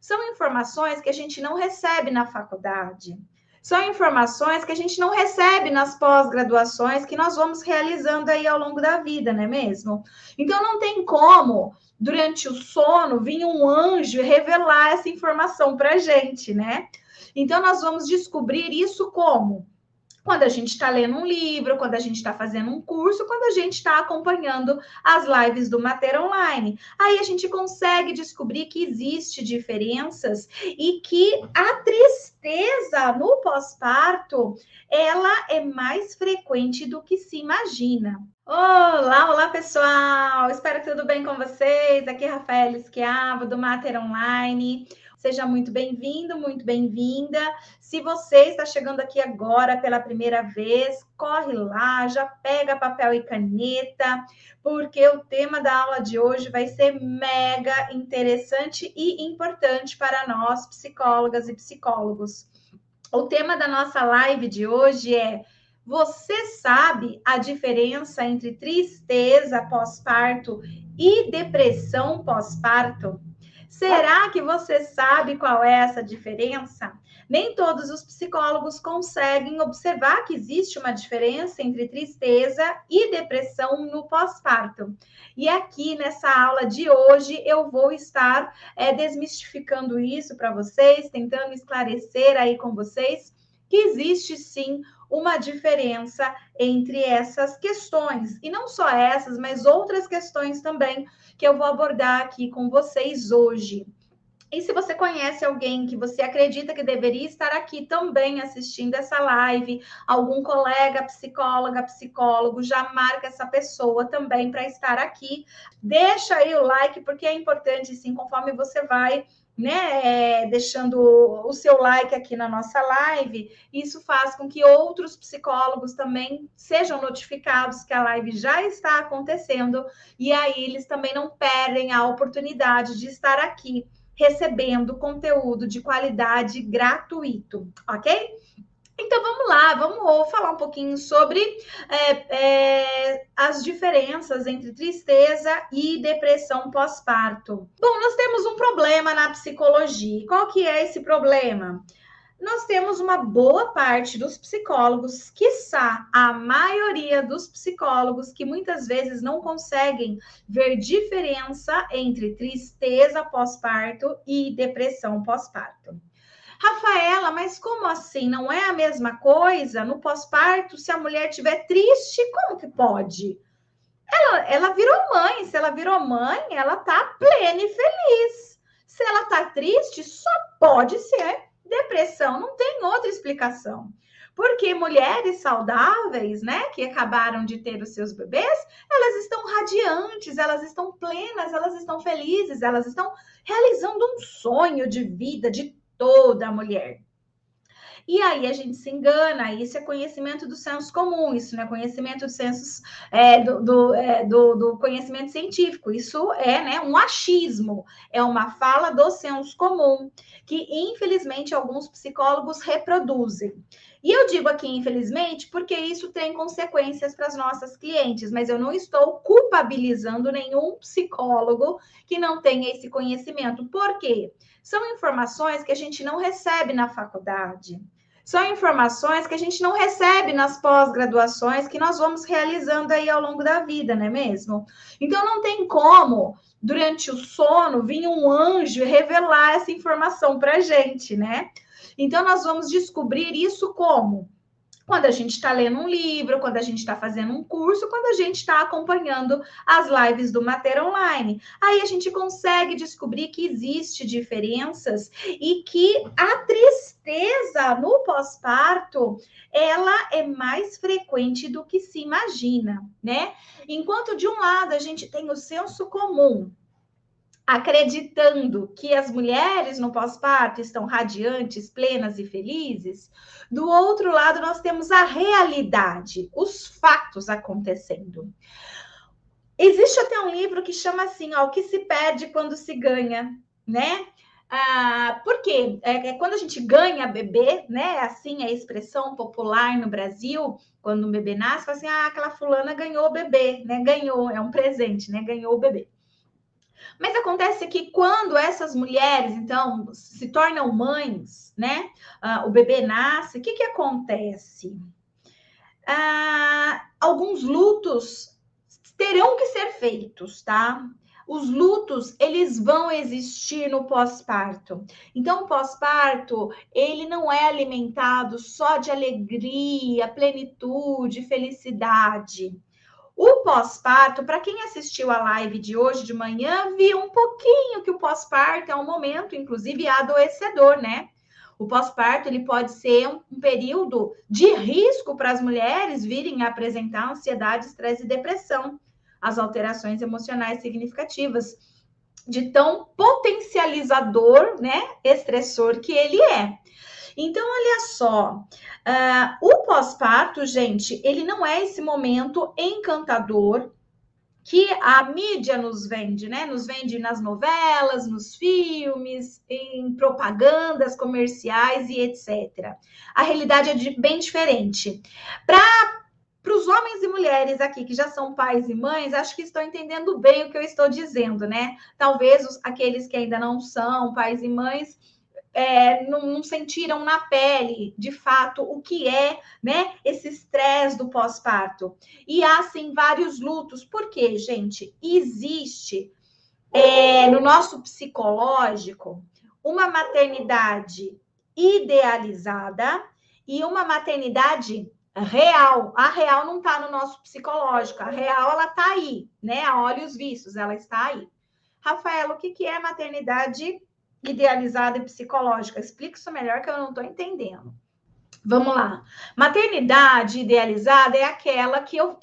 São informações que a gente não recebe na faculdade. São informações que a gente não recebe nas pós-graduações que nós vamos realizando aí ao longo da vida, não é mesmo? Então não tem como, durante o sono, vir um anjo e revelar essa informação para a gente, né? Então nós vamos descobrir isso como? Quando a gente está lendo um livro, quando a gente está fazendo um curso, quando a gente está acompanhando as lives do Mater Online. Aí a gente consegue descobrir que existe diferenças e que a tristeza no pós-parto, ela é mais frequente do que se imagina. Olá, olá pessoal! Espero que tudo bem com vocês. Aqui é Rafaela Schiavo, do Mater Online. Seja muito bem-vindo, muito bem-vinda. Se você está chegando aqui agora pela primeira vez, corre lá, já pega papel e caneta, porque o tema da aula de hoje vai ser mega interessante e importante para nós, psicólogas e psicólogos. O tema da nossa live de hoje é: você sabe a diferença entre tristeza pós-parto e depressão pós-parto? Será que você sabe qual é essa diferença? Nem todos os psicólogos conseguem observar que existe uma diferença entre tristeza e depressão no pós-parto. E aqui nessa aula de hoje eu vou estar desmistificando isso para vocês, tentando esclarecer aí com vocês que existe sim uma diferença entre essas questões. E não só essas, mas outras questões também que eu vou abordar aqui com vocês hoje. E se você conhece alguém que você acredita que deveria estar aqui também assistindo essa live, algum colega psicóloga, psicólogo, já marca essa pessoa também para estar aqui. Deixa aí o like, porque é importante, sim, conforme você vai, né, deixando o seu like aqui na nossa live, isso faz com que outros psicólogos também sejam notificados que a live já está acontecendo, e aí eles também não perdem a oportunidade de estar aqui recebendo conteúdo de qualidade gratuito, ok? Então vamos lá, vamos falar um pouquinho sobre as diferenças entre tristeza e depressão pós-parto. Bom, nós temos um problema na psicologia. Qual que é esse problema? Nós temos uma boa parte dos psicólogos, quiçá a maioria dos psicólogos, que muitas vezes não conseguem ver diferença entre tristeza pós-parto e depressão pós-parto. Rafaela, mas como assim? Não é a mesma coisa? No pós-parto, se a mulher estiver triste, como que pode? Ela virou mãe. Se ela virou mãe, ela tá plena e feliz. Se ela tá triste, só pode ser depressão. Não tem outra explicação. Porque mulheres saudáveis, né, que acabaram de ter os seus bebês, elas estão radiantes, elas estão plenas, elas estão felizes, elas estão realizando um sonho de vida de toda mulher. E aí a gente se engana, isso é conhecimento do senso comum, isso não é conhecimento do senso do conhecimento científico, isso é, né, um achismo, é uma fala do senso comum, que infelizmente alguns psicólogos reproduzem. E eu digo aqui, infelizmente, porque isso tem consequências para as nossas clientes, mas eu não estou culpabilizando nenhum psicólogo que não tenha esse conhecimento. Por quê? São informações que a gente não recebe na faculdade. São informações que a gente não recebe nas pós-graduações que nós vamos realizando aí ao longo da vida, não é mesmo? Então não tem como, durante o sono, vir um anjo e revelar essa informação para a gente, né? Então nós vamos descobrir isso como? Quando a gente está lendo um livro, quando a gente está fazendo um curso, quando a gente está acompanhando as lives do Mater Online. Aí a gente consegue descobrir que existe diferenças e que a tristeza no pós-parto, ela é mais frequente do que se imagina, né? Enquanto de um lado a gente tem o senso comum, acreditando que as mulheres no pós-parto estão radiantes, plenas e felizes, do outro lado nós temos a realidade, os fatos acontecendo. Existe até um livro que chama assim, ó, o que se perde quando se ganha, né? Porque quando a gente ganha bebê, né? Assim é a expressão popular no Brasil, quando um bebê nasce, fala assim, aquela fulana ganhou o bebê, né? Ganhou, é um presente, né? Ganhou o bebê. Mas acontece que quando essas mulheres, então, se tornam mães, né? O bebê nasce, o que que acontece? Alguns lutos terão que ser feitos, tá? Os lutos, eles vão existir no pós-parto. Então, o pós-parto, ele não é alimentado só de alegria, plenitude, felicidade. O pós-parto, para quem assistiu a live de hoje de manhã, viu um pouquinho que o pós-parto é um momento, inclusive, adoecedor, né? O pós-parto ele pode ser um período de risco para as mulheres virem a apresentar ansiedade, estresse e depressão, as alterações emocionais significativas, de tão potencializador, né, estressor que ele é. Então, olha só, o pós-parto, gente, ele não é esse momento encantador que a mídia nos vende, né? Nos vende nas novelas, nos filmes, em propagandas comerciais e etc. A realidade é bem diferente. Para os homens e mulheres aqui que já são pais e mães, acho que estão entendendo bem o que eu estou dizendo, né? Talvez aqueles que ainda não são pais e mães não sentiram na pele, de fato, o que é, né, esse estresse do pós-parto. E há, sim, vários lutos. Por quê, gente? Existe, no nosso psicológico, uma maternidade idealizada e uma maternidade real. A real não está no nosso psicológico. A real, ela está aí, né? A olhos vistos, ela está aí. Rafaela, o que é maternidade idealizada e psicológica? Explica isso melhor que eu não estou entendendo. Vamos lá. Maternidade idealizada é aquela que eu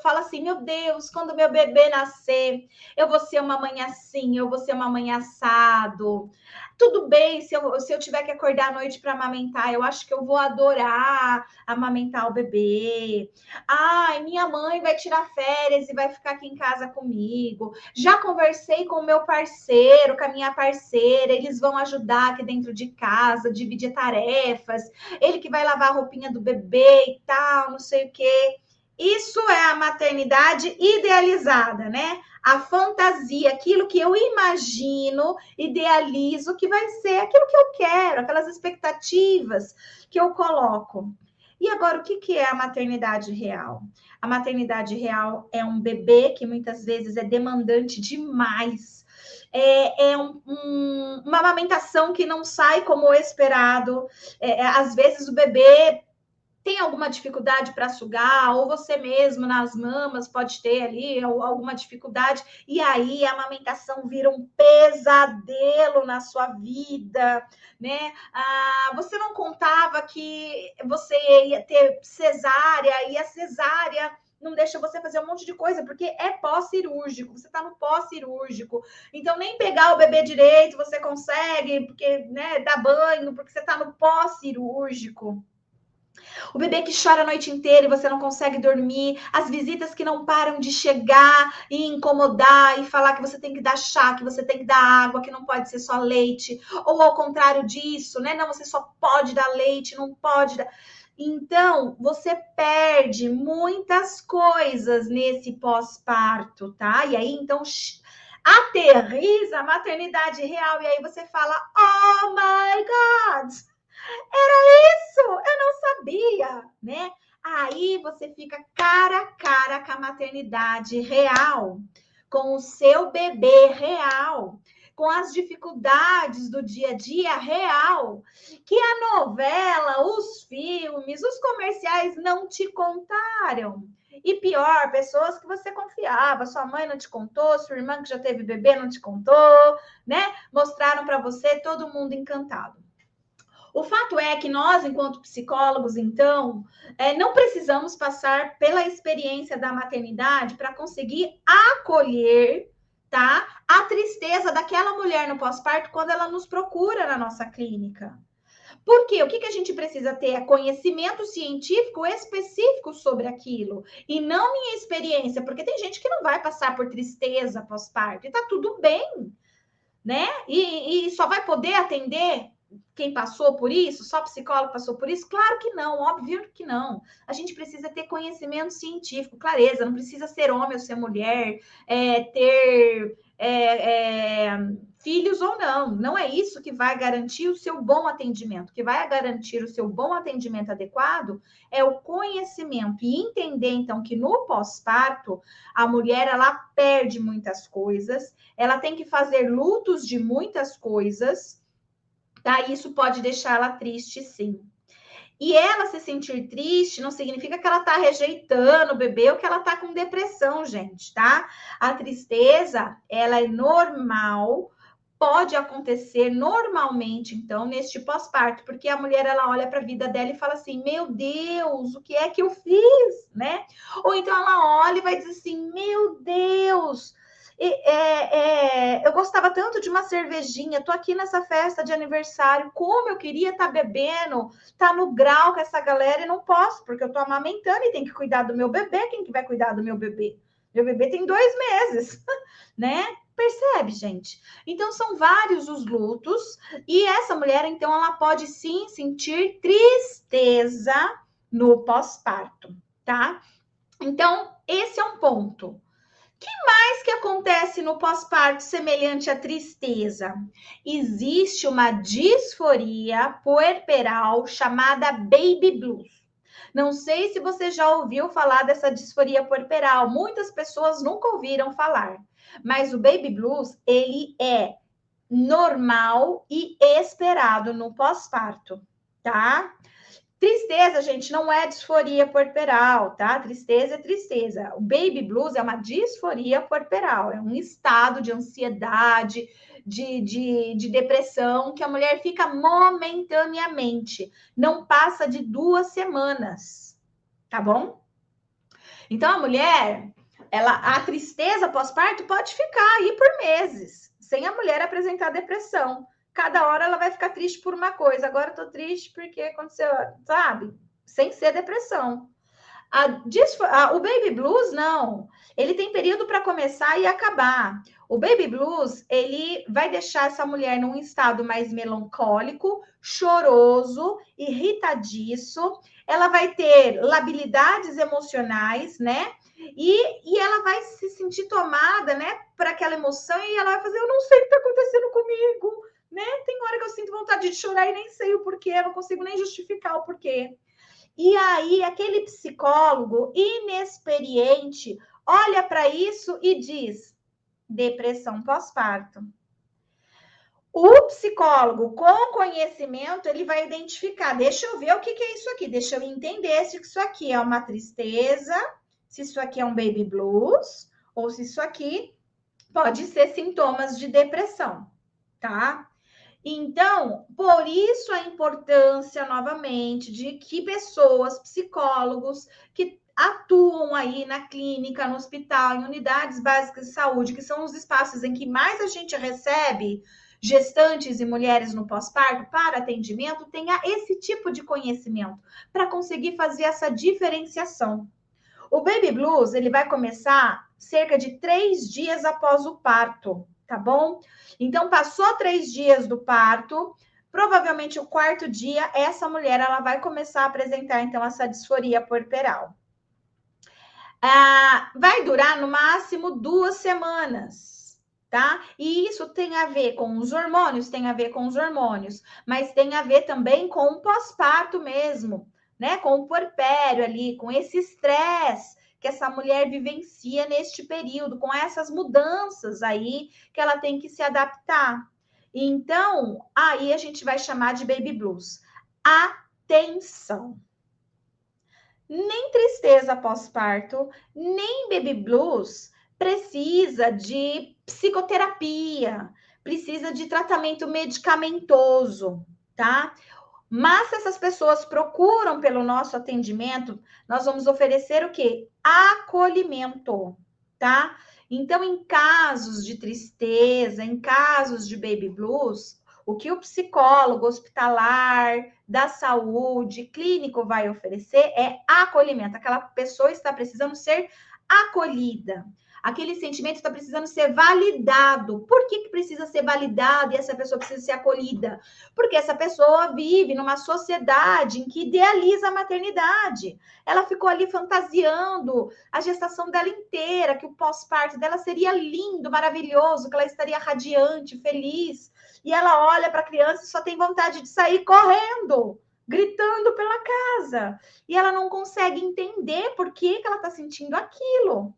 falo assim, meu Deus, quando meu bebê nascer, eu vou ser uma mãe assim, eu vou ser uma mãe assado. Tudo bem se eu tiver que acordar à noite para amamentar, eu acho que eu vou adorar amamentar o bebê. Ai, minha mãe vai tirar férias e vai ficar aqui em casa comigo. Já conversei com o meu parceiro, com a minha parceira, eles vão ajudar aqui dentro de casa, dividir tarefas, ele que vai lavar a roupinha do bebê e tal, não sei o quê. Isso é a maternidade idealizada, né? A fantasia, aquilo que eu imagino, idealizo, que vai ser aquilo que eu quero, aquelas expectativas que eu coloco. E agora, o que é a maternidade real? A maternidade real é um bebê que muitas vezes é demandante demais. Uma amamentação que não sai como esperado. Às vezes o bebê tem alguma dificuldade para sugar, ou você mesmo nas mamas pode ter ali alguma dificuldade, e aí a amamentação vira um pesadelo na sua vida, né? Você não contava que você ia ter cesárea, e a cesárea não deixa você fazer um monte de coisa, porque é pós-cirúrgico, você está no pós-cirúrgico, então nem pegar o bebê direito você consegue, porque, né, dá banho, porque você está no pós-cirúrgico. O bebê que chora a noite inteira e você não consegue dormir, as visitas que não param de chegar e incomodar e falar que você tem que dar chá, que você tem que dar água, que não pode ser só leite, ou ao contrário disso, né? Não, você só pode dar leite, não pode dar. Então, você perde muitas coisas nesse pós-parto, tá? E aí, então, aterriza a maternidade real e aí você fala: "Oh my God! Era isso, eu não sabia", né? Aí você fica cara a cara com a maternidade real, com o seu bebê real, com as dificuldades do dia a dia real, que a novela, os filmes, os comerciais não te contaram. E pior, pessoas que você confiava, sua mãe não te contou, sua irmã que já teve bebê não te contou, né? Mostraram para você todo mundo encantado. O fato é que nós, enquanto psicólogos, então, não precisamos passar pela experiência da maternidade para conseguir acolher, tá, a tristeza daquela mulher no pós-parto quando ela nos procura na nossa clínica. Por quê? O que a gente precisa ter é conhecimento científico específico sobre aquilo, e não minha experiência, porque tem gente que não vai passar por tristeza pós-parto, e tá tudo bem, né? E só vai poder atender quem passou por isso? Só psicólogo passou por isso? Claro que não, óbvio que não. A gente precisa ter conhecimento científico, clareza, não precisa ser homem ou ser mulher, ter filhos ou não. Não é isso que vai garantir o seu bom atendimento. O que vai garantir o seu bom atendimento adequado é o conhecimento e entender, então, que no pós-parto, a mulher, ela perde muitas coisas, ela tem que fazer lutos de muitas coisas, tá? Isso pode deixar ela triste, sim. E ela se sentir triste não significa que ela está rejeitando o bebê ou que ela está com depressão, gente, tá? A tristeza, ela é normal, pode acontecer normalmente, então, neste pós-parto, porque a mulher, ela olha para a vida dela e fala assim, meu Deus, o que é que eu fiz, né? Ou então ela olha e vai dizer assim, meu Deus, eu gostava tanto de uma cervejinha, tô aqui nessa festa de aniversário, como eu queria estar bebendo, tá no grau com essa galera e não posso, porque eu tô amamentando e tem que cuidar do meu bebê. Quem que vai cuidar do meu bebê? Meu bebê tem 2 meses, né? Percebe, gente? Então, são vários os lutos, e essa mulher, então, ela pode sim sentir tristeza no pós-parto, tá? Então, esse é um ponto. Que acontece no pós-parto semelhante à tristeza? Existe uma disforia puerperal chamada baby blues. Não sei se você já ouviu falar dessa disforia puerperal. Muitas pessoas nunca ouviram falar. Mas o baby blues, ele é normal e esperado no pós-parto, tá? Tristeza, gente, não é disforia puerperal, tá? Tristeza é tristeza. O baby blues é uma disforia puerperal, é um estado de ansiedade, de depressão que a mulher fica momentaneamente, não passa de 2 semanas, tá bom? Então, a mulher, a tristeza pós-parto pode ficar aí por meses, sem a mulher apresentar depressão. Cada hora ela vai ficar triste por uma coisa. Agora eu tô triste porque aconteceu, sabe? Sem ser depressão. O baby blues, não. Ele tem período para começar e acabar. O baby blues, ele vai deixar essa mulher num estado mais melancólico, choroso, irritadiço. Ela vai ter labilidades emocionais, né? E ela vai se sentir tomada, né, por aquela emoção e ela vai fazer, eu não sei o que está acontecendo comigo, né? Tem hora que eu sinto vontade de chorar e nem sei o porquê, não consigo nem justificar o porquê. E aí, aquele psicólogo inexperiente olha para isso e diz: depressão pós-parto. O psicólogo com conhecimento, ele vai identificar, deixa eu ver o que é isso aqui, deixa eu entender se isso aqui é uma tristeza, se isso aqui é um baby blues, ou se isso aqui pode ser sintomas de depressão, tá? Então, por isso a importância, novamente, de que pessoas, psicólogos, que atuam aí na clínica, no hospital, em unidades básicas de saúde, que são os espaços em que mais a gente recebe gestantes e mulheres no pós-parto para atendimento, tenha esse tipo de conhecimento para conseguir fazer essa diferenciação. O baby blues, ele vai começar cerca de 3 dias após o parto, tá bom? Então, passou 3 dias do parto, provavelmente o 4º dia, essa mulher, ela vai começar a apresentar, então, essa disforia puerperal. Vai durar, no máximo, 2 semanas, tá? E isso tem a ver com os hormônios, mas tem a ver também com o pós-parto mesmo, né? Com o puerpério ali, com esse estresse que essa mulher vivencia neste período, com essas mudanças aí que ela tem que se adaptar. Então, aí a gente vai chamar de baby blues. Atenção! Nem tristeza pós-parto, nem baby blues precisa de psicoterapia, precisa de tratamento medicamentoso, tá? Mas se essas pessoas procuram pelo nosso atendimento, nós vamos oferecer o quê? Acolhimento, tá? Então, em casos de tristeza, em casos de baby blues, o que o psicólogo hospitalar, da saúde, clínico vai oferecer é acolhimento. Aquela pessoa está precisando ser acolhida. Aquele sentimento está precisando ser validado. Por que precisa ser validado e essa pessoa precisa ser acolhida? Porque essa pessoa vive numa sociedade em que idealiza a maternidade. Ela ficou ali fantasiando a gestação dela inteira, que o pós-parto dela seria lindo, maravilhoso, que ela estaria radiante, feliz. E ela olha para a criança e só tem vontade de sair correndo, gritando pela casa. E ela não consegue entender por que ela está sentindo aquilo.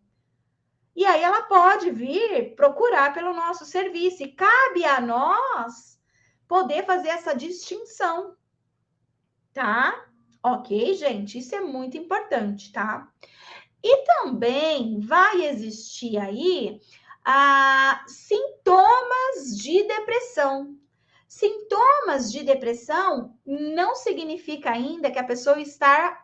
E aí ela pode vir procurar pelo nosso serviço. E cabe a nós poder fazer essa distinção, tá? Ok, gente? Isso é muito importante, tá? E também vai existir aí sintomas de depressão. Sintomas de depressão não significa ainda que a pessoa está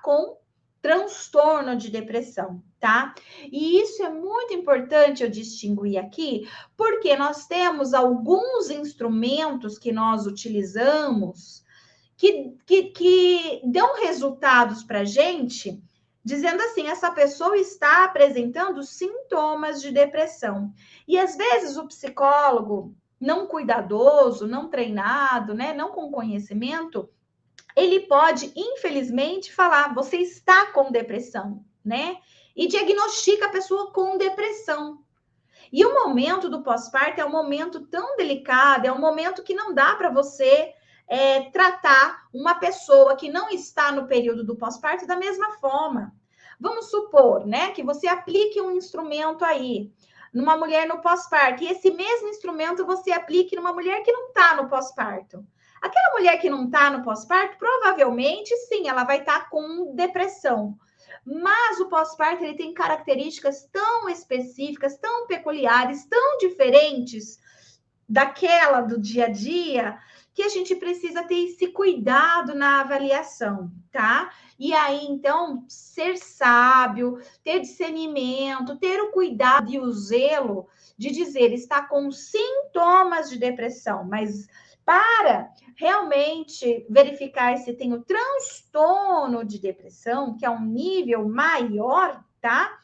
com transtorno de depressão, tá? E isso é muito importante eu distinguir aqui, porque nós temos alguns instrumentos que nós utilizamos que dão resultados para a gente, dizendo assim, essa pessoa está apresentando sintomas de depressão. E às vezes o psicólogo não cuidadoso, não treinado, né, não com conhecimento, ele pode, infelizmente, falar, você está com depressão, né? E diagnostica a pessoa com depressão. E o momento do pós-parto é um momento tão delicado, é um momento que não dá para você tratar uma pessoa que não está no período do pós-parto da mesma forma. Vamos supor, né, que você aplique um instrumento aí numa mulher no pós-parto, e esse mesmo instrumento você aplique numa mulher que não está no pós-parto. Aquela mulher que não está no pós-parto, provavelmente, sim, ela vai estar com depressão. Mas o pós-parto ele tem características tão específicas, tão peculiares, tão diferentes daquela do dia a dia, que a gente precisa ter esse cuidado na avaliação, tá? E aí, então, ser sábio, ter discernimento, ter o cuidado e o zelo de dizer, está com sintomas de depressão, mas para realmente verificar se tem o transtorno de depressão, que é um nível maior, tá?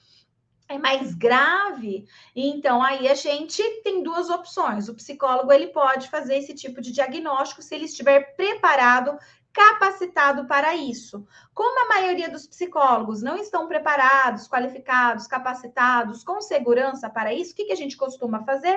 É mais grave, então aí a gente tem duas opções. O psicólogo ele pode fazer esse tipo de diagnóstico se ele estiver preparado, capacitado para isso. Como a maioria dos psicólogos não estão preparados, qualificados, capacitados, com segurança para isso, o que a gente costuma fazer?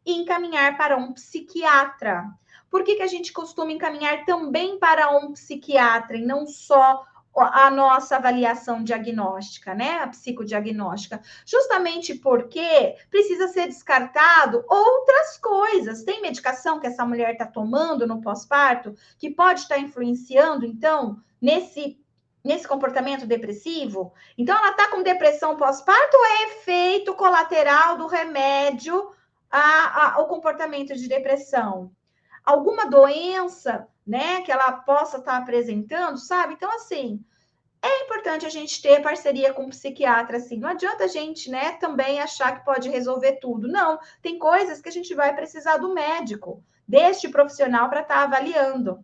Encaminhar para um psiquiatra. Por que a gente costuma encaminhar também para um psiquiatra e não só a nossa avaliação diagnóstica, né? A psicodiagnóstica. Justamente porque precisa ser descartado outras coisas. Tem medicação que essa mulher está tomando no pós-parto que pode estar influenciando, então, nesse comportamento depressivo? Então, ela está com depressão pós-parto ou é efeito colateral do remédio ao comportamento de depressão? Alguma doença, né, que ela possa estar apresentando, sabe? Então, assim, é importante a gente ter parceria com um psiquiatra, assim. Não adianta a gente, né, também achar que pode resolver tudo. Não, tem coisas que a gente vai precisar do médico, deste profissional para estar avaliando,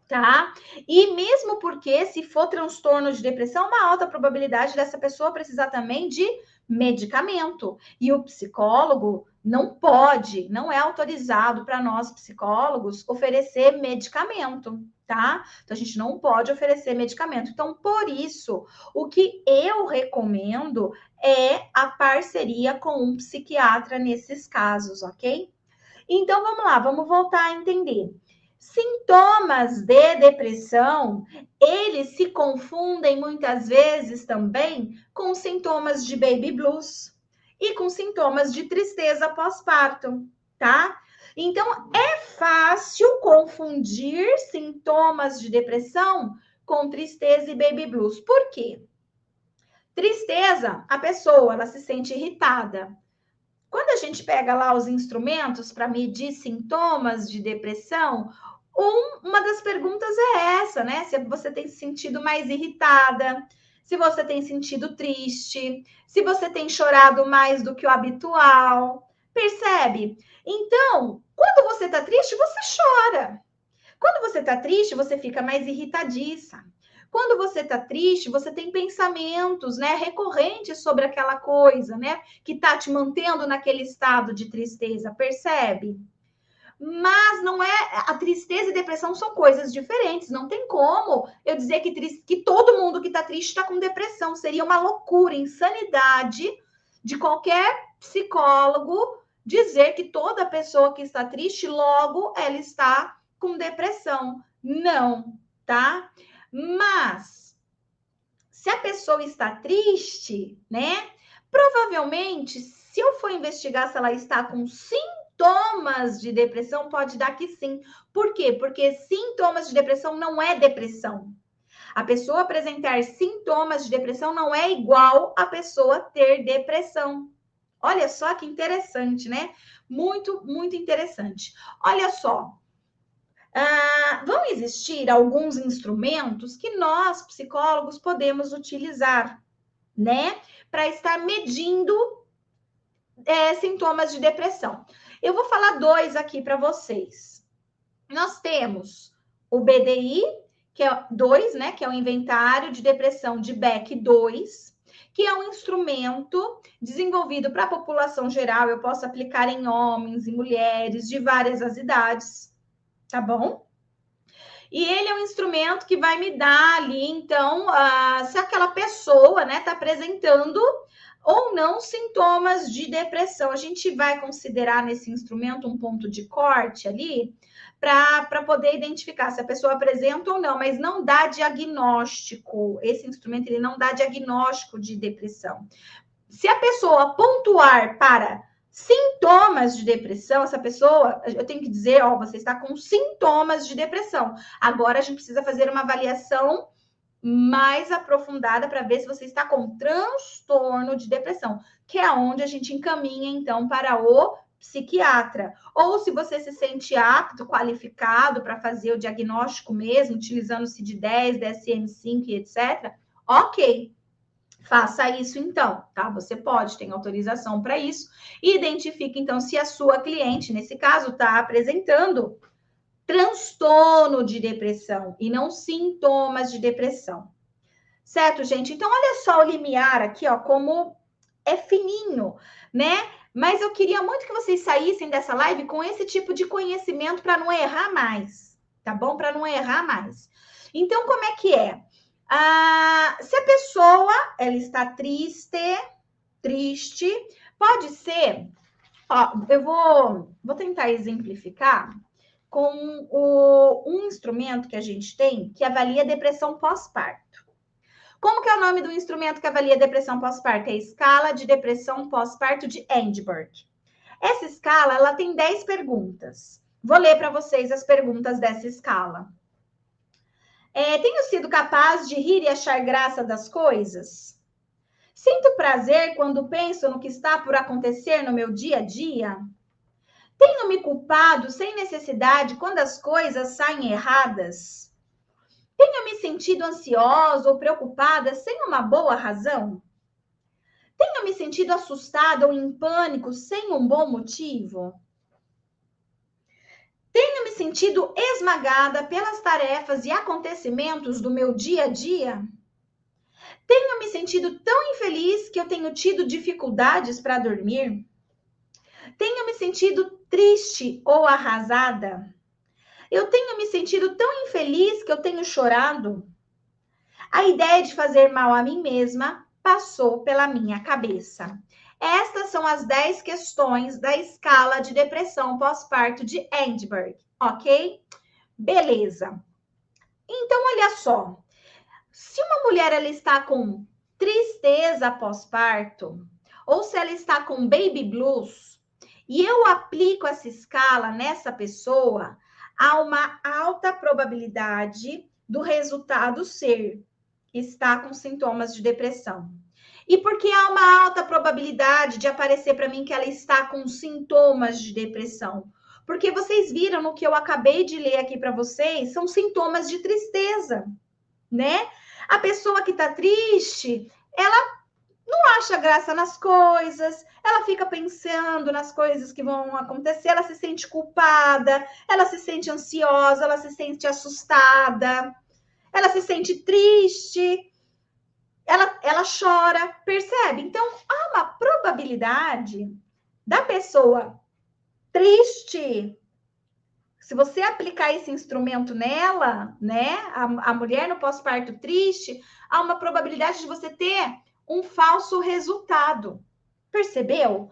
tá? E mesmo porque, se for transtorno de depressão, uma alta probabilidade dessa pessoa precisar também de medicamento. E o psicólogo não pode, não é autorizado para nós psicólogos oferecer medicamento, tá? Então a gente não pode oferecer medicamento. Então, por isso, o que eu recomendo é a parceria com um psiquiatra nesses casos, ok? Então vamos lá, vamos voltar a entender. Sintomas de depressão, eles se confundem muitas vezes também com sintomas de baby blues e com sintomas de tristeza pós-parto, tá? Então, é fácil confundir sintomas de depressão com tristeza e baby blues. Por quê? Tristeza, a pessoa, ela se sente irritada. Quando a gente pega lá os instrumentos para medir sintomas de depressão, uma das perguntas é essa, né? Se você tem se sentido mais irritada, se você tem sentido triste, se você tem chorado mais do que o habitual. Percebe? Então, quando você está triste, você chora. Quando você está triste, você fica mais irritadiça. Quando você está triste, você tem pensamentos, né, recorrentes sobre aquela coisa, né, que está te mantendo naquele estado de tristeza, percebe? Mas não é, a tristeza e depressão são coisas diferentes. Não tem como eu dizer que todo mundo que está triste está com depressão. Seria uma loucura, insanidade de qualquer psicólogo dizer que toda pessoa que está triste, logo ela está com depressão. Não, tá? Mas se a pessoa está triste, né? Provavelmente, se eu for investigar se ela está com sintomas de depressão, pode dar que sim. Por quê? Porque sintomas de depressão não é depressão. A pessoa apresentar sintomas de depressão não é igual a pessoa ter depressão. Olha só que interessante, né? Muito, muito interessante. Olha só. Vão existir alguns instrumentos que nós, psicólogos, podemos utilizar, né? Para estar medindo sintomas de depressão. Eu vou falar dois aqui para vocês. Nós temos o BDI, que é 2, né? Que é o Inventário de Depressão de Beck 2, que é um instrumento desenvolvido para a população geral. Eu posso aplicar em homens e mulheres de várias as idades, tá bom? E ele é um instrumento que vai me dar ali, então, se aquela pessoa, né, está apresentando ou não sintomas de depressão. A gente vai considerar nesse instrumento um ponto de corte ali para poder identificar se a pessoa apresenta ou não, mas não dá diagnóstico. Esse instrumento ele não dá diagnóstico de depressão. Se a pessoa pontuar para sintomas de depressão, essa pessoa, eu tenho que dizer, ó, você está com sintomas de depressão. Agora a gente precisa fazer uma avaliação mais aprofundada para ver se você está com transtorno de depressão, que é onde a gente encaminha, então, para o psiquiatra. Ou se você se sente apto, qualificado para fazer o diagnóstico mesmo, utilizando-se de 10, DSM-5 e etc., ok. Faça isso então, tá? Você pode, tem autorização para isso. E identifique então se a sua cliente, nesse caso, está apresentando transtorno de depressão e não sintomas de depressão. Certo, gente? Então, olha só o limiar aqui, ó, como é fininho, né? Mas eu queria muito que vocês saíssem dessa live com esse tipo de conhecimento para não errar mais, tá bom? Para não errar mais. Então, como é que é? Se a pessoa ela está triste, pode ser. Ó, eu vou tentar exemplificar com um instrumento que a gente tem que avalia depressão pós-parto. Como que é o nome do instrumento que avalia depressão pós-parto? É a escala de depressão pós-parto de Edinburgh. Essa escala ela tem 10 perguntas. Vou ler para vocês as perguntas dessa escala. Tenho sido capaz de rir e achar graça das coisas? Sinto prazer quando penso no que está por acontecer no meu dia a dia? Tenho me culpado sem necessidade quando as coisas saem erradas? Tenho me sentido ansiosa ou preocupada sem uma boa razão? Tenho me sentido assustada ou em pânico sem um bom motivo? Tenho me sentido esmagada pelas tarefas e acontecimentos do meu dia a dia? Tenho me sentido tão infeliz que eu tenho tido dificuldades para dormir? Tenho me sentido triste ou arrasada? Eu tenho me sentido tão infeliz que eu tenho chorado? A ideia de fazer mal a mim mesma passou pela minha cabeça. Estas são as 10 questões da escala de depressão pós-parto de Edinburgh, ok? Beleza. Então, olha só. Se uma mulher ela está com tristeza pós-parto, ou se ela está com baby blues, e eu aplico essa escala nessa pessoa, há uma alta probabilidade do resultado ser está com sintomas de depressão. E por que há uma alta probabilidade de aparecer para mim que ela está com sintomas de depressão? Porque vocês viram no que eu acabei de ler aqui para vocês, são sintomas de tristeza, né? A pessoa que está triste, ela não acha graça nas coisas, ela fica pensando nas coisas que vão acontecer, ela se sente culpada, ela se sente ansiosa, ela se sente assustada. ela se sente triste, ela chora, percebe? Então, há uma probabilidade da pessoa triste, se você aplicar esse instrumento nela, né, a mulher no pós-parto triste, há uma probabilidade de você ter um falso resultado. Percebeu?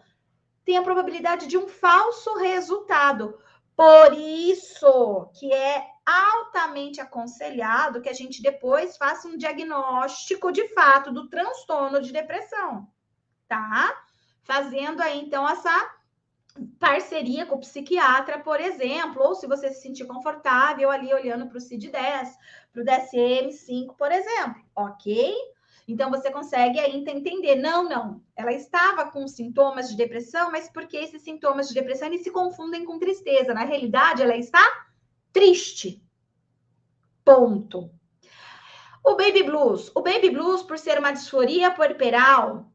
Tem a probabilidade de um falso resultado. Por isso que é altamente aconselhado que a gente depois faça um diagnóstico de fato do transtorno de depressão, tá? Fazendo aí, então, essa parceria com o psiquiatra, por exemplo, ou se você se sentir confortável ali olhando para o CID-10, para o DSM-5, por exemplo, ok? Então, você consegue aí entender, não, ela estava com sintomas de depressão, mas porque esses sintomas de depressão, eles se confundem com tristeza. Na realidade, ela está triste. Ponto. O baby blues, por ser uma disforia puerperal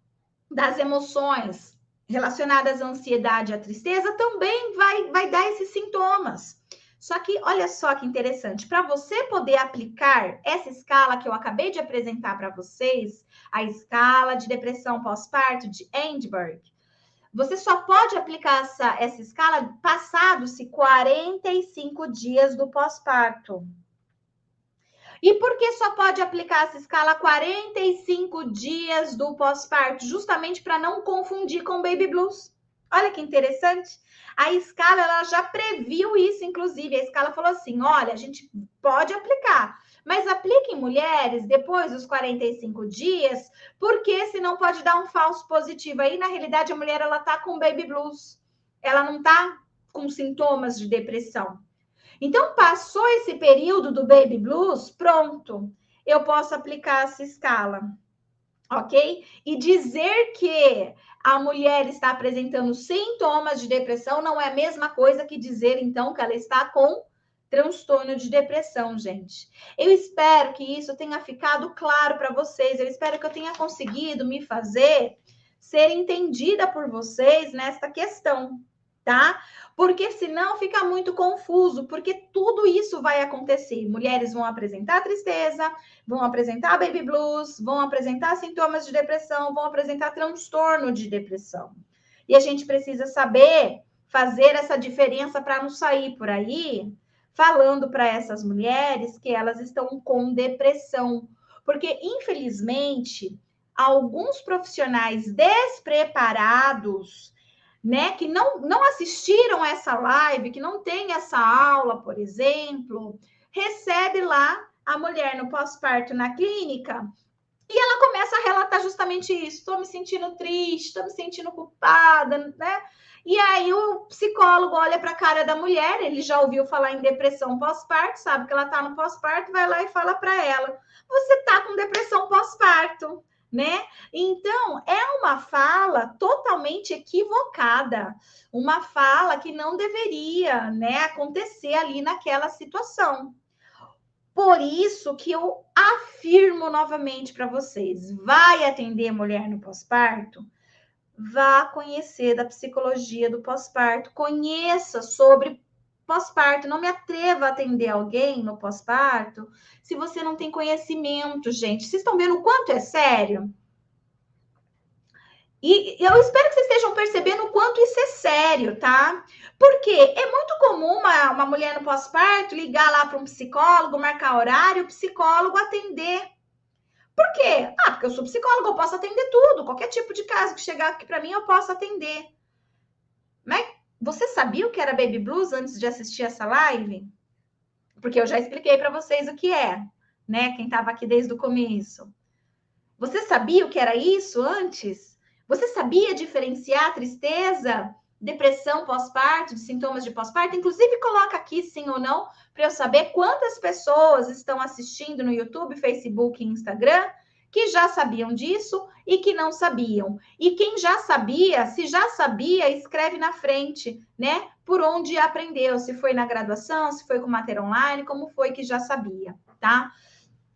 das emoções relacionadas à ansiedade e à tristeza, também vai dar esses sintomas. Só que, olha só que interessante, para você poder aplicar essa escala que eu acabei de apresentar para vocês, a escala de depressão pós-parto de Edinburgh, você só pode aplicar essa escala passados-se 45 dias do pós-parto. E por que só pode aplicar essa escala 45 dias do pós-parto? Justamente para não confundir com baby blues. Olha que interessante. A escala ela já previu isso, inclusive. A escala falou assim: olha, a gente pode aplicar, mas aplique em mulheres depois dos 45 dias, porque senão pode dar um falso positivo. Aí, na realidade, a mulher ela tá com baby blues. Ela não tá com sintomas de depressão. Então, passou esse período do baby blues, pronto, eu posso aplicar essa escala, ok? E dizer que a mulher está apresentando sintomas de depressão não é a mesma coisa que dizer, então, que ela está com transtorno de depressão, gente. Eu espero que isso tenha ficado claro para vocês, eu espero que eu tenha conseguido me fazer ser entendida por vocês nesta questão, tá? Porque senão fica muito confuso, porque tudo isso vai acontecer. Mulheres vão apresentar tristeza, vão apresentar baby blues, vão apresentar sintomas de depressão, vão apresentar transtorno de depressão. E a gente precisa saber fazer essa diferença para não sair por aí falando para essas mulheres que elas estão com depressão. Porque, infelizmente, alguns profissionais despreparados, né, que não assistiram essa live, que não tem essa aula, por exemplo, recebe lá a mulher no pós-parto na clínica e ela começa a relatar justamente isso. Estou me sentindo triste, estou me sentindo culpada, né? E aí o psicólogo olha para a cara da mulher, ele já ouviu falar em depressão pós-parto, sabe que ela está no pós-parto, vai lá e fala para ela: você está com depressão pós-parto, né? Então, é uma fala totalmente equivocada, uma fala que não deveria, né, acontecer ali naquela situação. Por isso que eu afirmo novamente para vocês: vai atender mulher no pós-parto? Vá conhecer da psicologia do pós-parto, conheça sobre pós-parto. Não me atreva a atender alguém no pós-parto se você não tem conhecimento, gente. Vocês estão vendo o quanto é sério? E eu espero que vocês estejam percebendo o quanto isso é sério, tá? Porque é muito comum uma mulher no pós-parto ligar lá para um psicólogo, marcar horário, o psicólogo atender. Por quê? Ah, porque eu sou psicóloga, eu posso atender tudo. Qualquer tipo de caso que chegar aqui para mim, eu posso atender. Mas você sabia o que era baby blues antes de assistir essa live? Porque eu já expliquei para vocês o que é, né? Quem estava aqui desde o começo. Você sabia o que era isso antes? Você sabia diferenciar tristeza, depressão pós-parto, de sintomas de pós-parto? Inclusive, coloca aqui sim ou não, para eu saber quantas pessoas estão assistindo no YouTube, Facebook e Instagram que já sabiam disso e que não sabiam. E quem já sabia, se já sabia, escreve na frente, né? Por onde aprendeu, se foi na graduação, se foi com matéria online, como foi que já sabia, tá?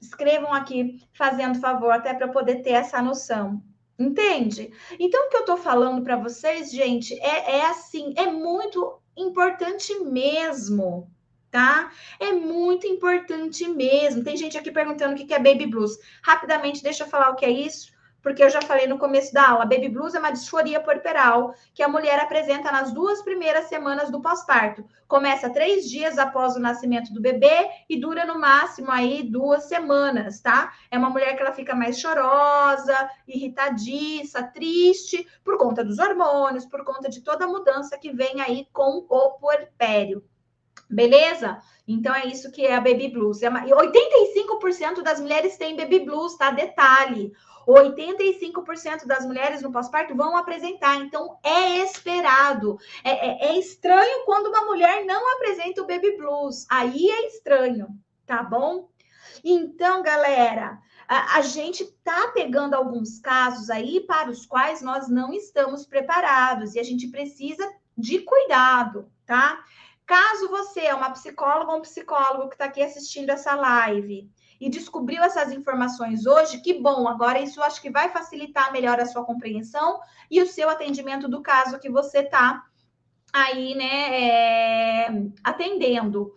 Escrevam aqui, fazendo favor, até para eu poder ter essa noção. Entende? Então, o que eu estou falando para vocês, gente, é assim, é muito importante mesmo, tá? É muito muito importante mesmo. Tem gente aqui perguntando o que é baby blues. Rapidamente, deixa eu falar o que é isso, porque eu já falei no começo da aula. Baby blues é uma disforia puerperal que a mulher apresenta nas 2 primeiras semanas do pós-parto. Começa 3 dias após o nascimento do bebê e dura no máximo aí 2 semanas, tá? É uma mulher que ela fica mais chorosa, irritadiça, triste, por conta dos hormônios, por conta de toda a mudança que vem aí com o puerpério. Beleza? Então é isso que é a baby blues. 85% das mulheres têm baby blues, tá? Detalhe. 85% das mulheres no pós-parto vão apresentar. Então é esperado. É estranho quando uma mulher não apresenta o baby blues. Aí é estranho, tá bom? Então, galera, a gente tá pegando alguns casos aí para os quais nós não estamos preparados e a gente precisa de cuidado, tá? Caso você é uma psicóloga ou um psicólogo que está aqui assistindo essa live e descobriu essas informações hoje, que bom, agora isso eu acho que vai facilitar melhor a sua compreensão e o seu atendimento do caso que você está aí, né, atendendo.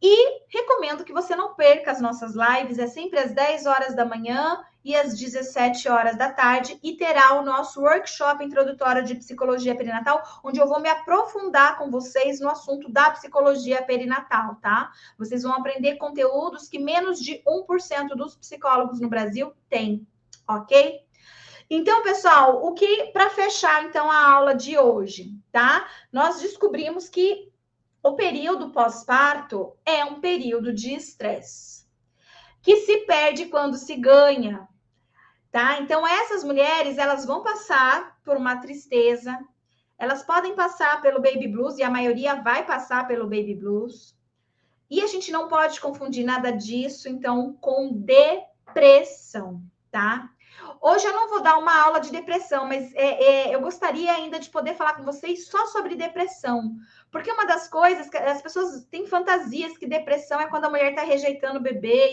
E recomendo que você não perca as nossas lives, é sempre às 10 horas da manhã e às 17 horas da tarde, e terá o nosso workshop introdutório de psicologia perinatal, onde eu vou me aprofundar com vocês no assunto da psicologia perinatal, tá? Vocês vão aprender conteúdos que menos de 1% dos psicólogos no Brasil têm, ok? Então, pessoal, o que para fechar então a aula de hoje, tá? Nós descobrimos que o período pós-parto é um período de estresse, que se perde quando se ganha, tá? Então, essas mulheres, elas vão passar por uma tristeza, elas podem passar pelo baby blues, e a maioria vai passar pelo baby blues, e a gente não pode confundir nada disso, então, com depressão, tá? Hoje eu não vou dar uma aula de depressão, mas eu gostaria ainda de poder falar com vocês só sobre depressão. Porque uma das coisas que as pessoas têm fantasias que depressão é quando a mulher está rejeitando o bebê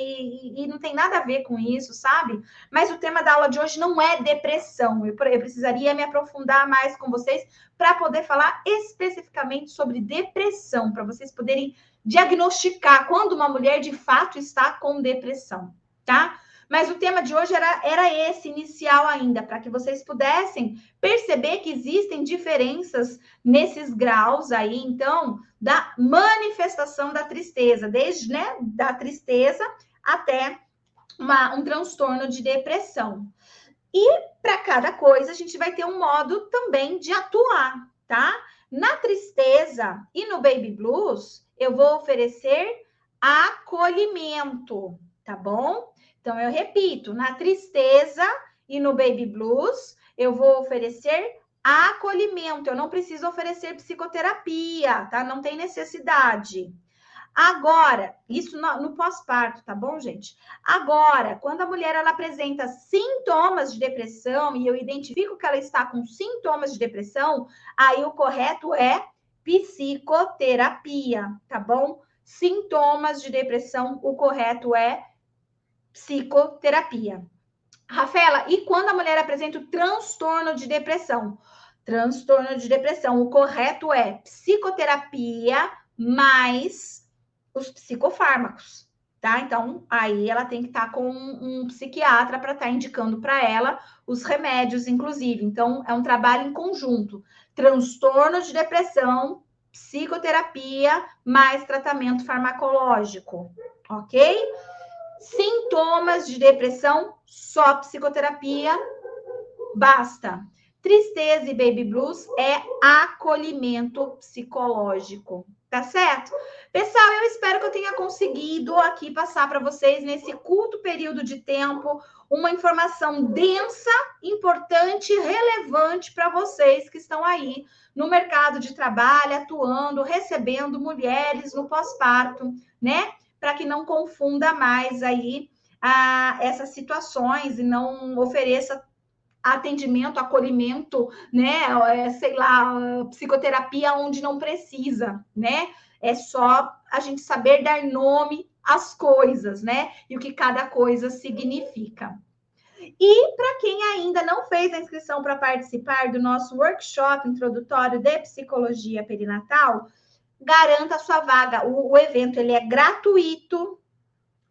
e não tem nada a ver com isso, sabe? Mas o tema da aula de hoje não é depressão. Eu precisaria me aprofundar mais com vocês para poder falar especificamente sobre depressão, para vocês poderem diagnosticar quando uma mulher de fato está com depressão, tá? Mas o tema de hoje era esse inicial ainda, para que vocês pudessem perceber que existem diferenças nesses graus aí, então, da manifestação da tristeza, desde, né, da tristeza até um transtorno de depressão. E para cada coisa, a gente vai ter um modo também de atuar, tá? Na tristeza e no baby blues, eu vou oferecer acolhimento, tá bom? Então, eu repito, na tristeza e no baby blues, eu vou oferecer acolhimento. Eu não preciso oferecer psicoterapia, tá? Não tem necessidade. Agora, isso no pós-parto, tá bom, gente? Agora, quando a mulher ela apresenta sintomas de depressão e eu identifico que ela está com sintomas de depressão, aí o correto é psicoterapia, tá bom? Sintomas de depressão, o correto é psicoterapia. Rafaela, e quando a mulher apresenta o transtorno de depressão? Transtorno de depressão, o correto é psicoterapia mais os psicofármacos, tá? Então, aí ela tem que estar com um psiquiatra para estar indicando para ela os remédios, inclusive. Então, é um trabalho em conjunto. Transtorno de depressão, psicoterapia mais tratamento farmacológico, ok? Sintomas de depressão, só psicoterapia, basta. Tristeza e baby blues é acolhimento psicológico, tá certo? Pessoal, eu espero que eu tenha conseguido aqui passar para vocês, nesse curto período de tempo, uma informação densa, importante, relevante para vocês que estão aí no mercado de trabalho, atuando, recebendo mulheres no pós-parto, né? Para que não confunda mais aí essas situações e não ofereça atendimento, acolhimento, né? Sei lá, psicoterapia onde não precisa, né? É só a gente saber dar nome às coisas, né? E o que cada coisa significa. E para quem ainda não fez a inscrição para participar do nosso workshop introdutório de psicologia perinatal, garanta a sua vaga. O evento ele é gratuito.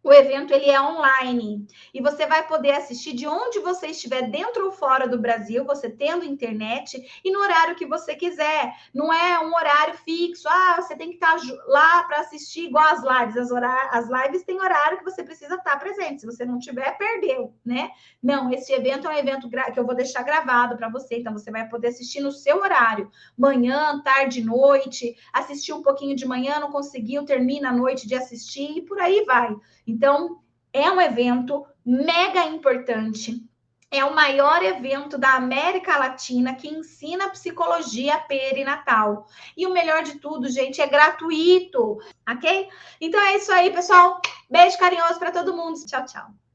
O evento ele é online e você vai poder assistir de onde você estiver, dentro ou fora do Brasil, você tendo internet e no horário que você quiser. Não é um horário fixo. Você tem que estar lá para assistir igual as lives. As lives têm horário que você precisa estar presente. Se você não tiver, perdeu, né? Não, esse evento é um evento que eu vou deixar gravado para você. Então você vai poder assistir no seu horário, manhã, tarde, noite, assistir um pouquinho de manhã, não conseguiu, termina a noite de assistir e por aí vai. Então, é um evento mega importante. É o maior evento da América Latina que ensina psicologia perinatal. E o melhor de tudo, gente, é gratuito, ok? Então é isso aí, pessoal. Beijo carinhoso para todo mundo. Tchau, tchau.